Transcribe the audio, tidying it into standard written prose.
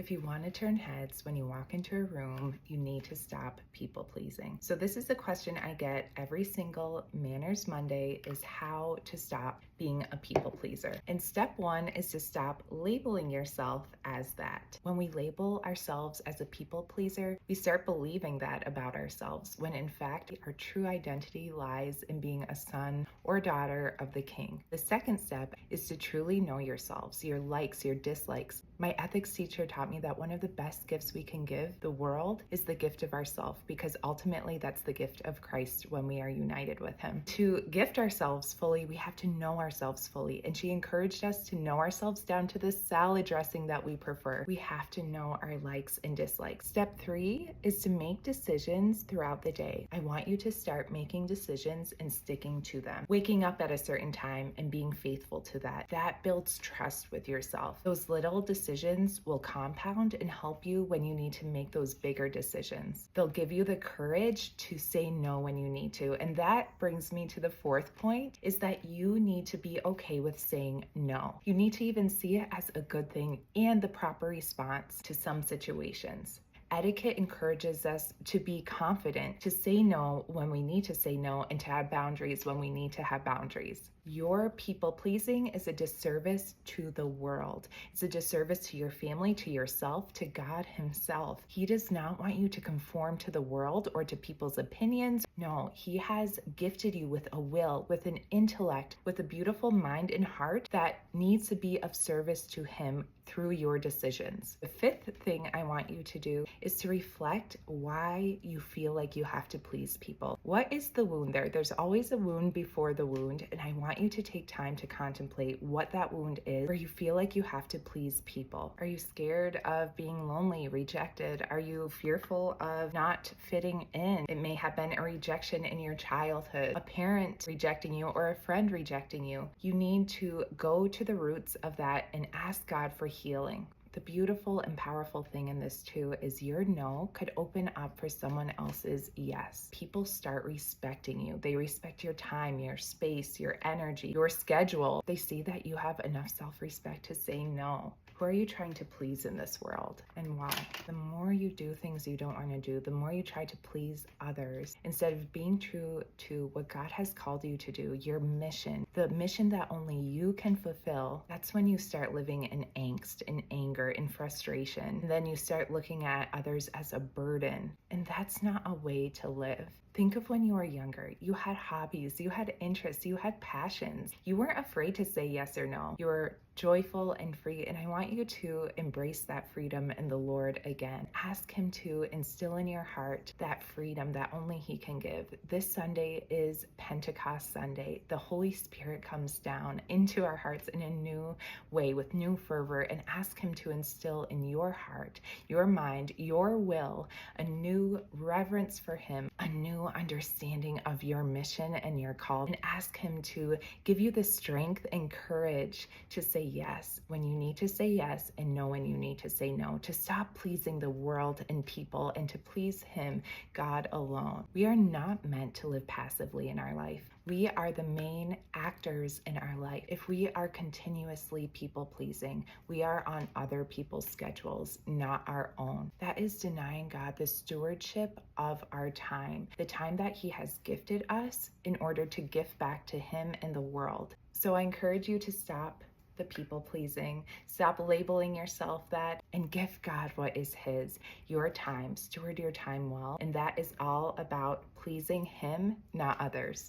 If you want to turn heads when you walk into a room, you need to stop people pleasing. So this is a question I get every single Manners Monday, is how to stop being a people pleaser. And step one is to stop labeling yourself as that. When we label ourselves as a people pleaser, we start believing that about ourselves, when in fact our true identity lies in being a son or daughter of the King. The second step is to truly know yourselves, your likes, your dislikes. My ethics teacher taught me that one of the best gifts we can give the world is the gift of ourself, because ultimately that's the gift of Christ when we are united with him. To gift ourselves fully, we have to know ourselves fully. And she encouraged us to know ourselves down to the salad dressing that we prefer. We have to know our likes and dislikes. Step three is to make decisions throughout the day. I want you to start making decisions and sticking to them. Waking up at a certain time and being faithful to that. That builds trust with yourself. Those little decisions will compound and help you when you need to make those bigger decisions. They'll give you the courage to say no when you need to. And that brings me to the fourth point, is that you need to be okay with saying no. You need to even see it as a good thing and the proper response to some situations. Etiquette encourages us to be confident, to say no when we need to say no, and to have boundaries when we need to have boundaries. Your people pleasing is a disservice to the world. It's a disservice to your family, to yourself, to God himself. He does not want you to conform to the world or to people's opinions. No, he has gifted you with a will, with an intellect, with a beautiful mind and heart that needs to be of service to him through your decisions. The fifth thing I want you to do is to reflect why you feel like you have to please people. What is the wound there? There's always a wound before the wound, and I want you to take time to contemplate what that wound is, where you feel like you have to please people. Are you scared of being lonely, rejected? Are you fearful of not fitting in? It may have been a rejection in your childhood, a parent rejecting you or a friend rejecting you. You need to go to the roots of that and ask God for healing. The beautiful and powerful thing in this too is your no could open up for someone else's yes. People start respecting you. They respect your time, your space, your energy, your schedule. They see that you have enough self-respect to say no. Who are you trying to please in this world, and why? The more you do things you don't want to do, the more you try to please others instead of being true to what God has called you to do, your mission, the mission that only you can fulfill. That's when you start living in angst and anger and frustration. And then you start looking at others as a burden, and that's not a way to live. Think of when you were younger. You had hobbies, you had interests, you had passions. You weren't afraid to say yes or no. You were joyful and free, and I want you to embrace that freedom in the Lord again. Ask him to instill in your heart that freedom that only he can give. This Sunday is Pentecost Sunday. The Holy Spirit comes down into our hearts in a new way with new fervor, and ask him to instill in your heart, your mind, your will, a new reverence for him, a new understanding of your mission and your call, and ask him to give you the strength and courage to say yes when you need to say yes, and no when you need to say no, to stop pleasing the world and people and to please him, God alone. We are not meant to live passively in our life. We are the main actors in our life. If we are continuously people pleasing, we are on other people's schedules, not our own. That is denying God the stewardship of our time, the time that he has gifted us in order to gift back to him and the world. So I encourage you to stop the people pleasing, stop labeling yourself that, and give God what is his, your time. Steward your time well, and that is all about pleasing him, not others.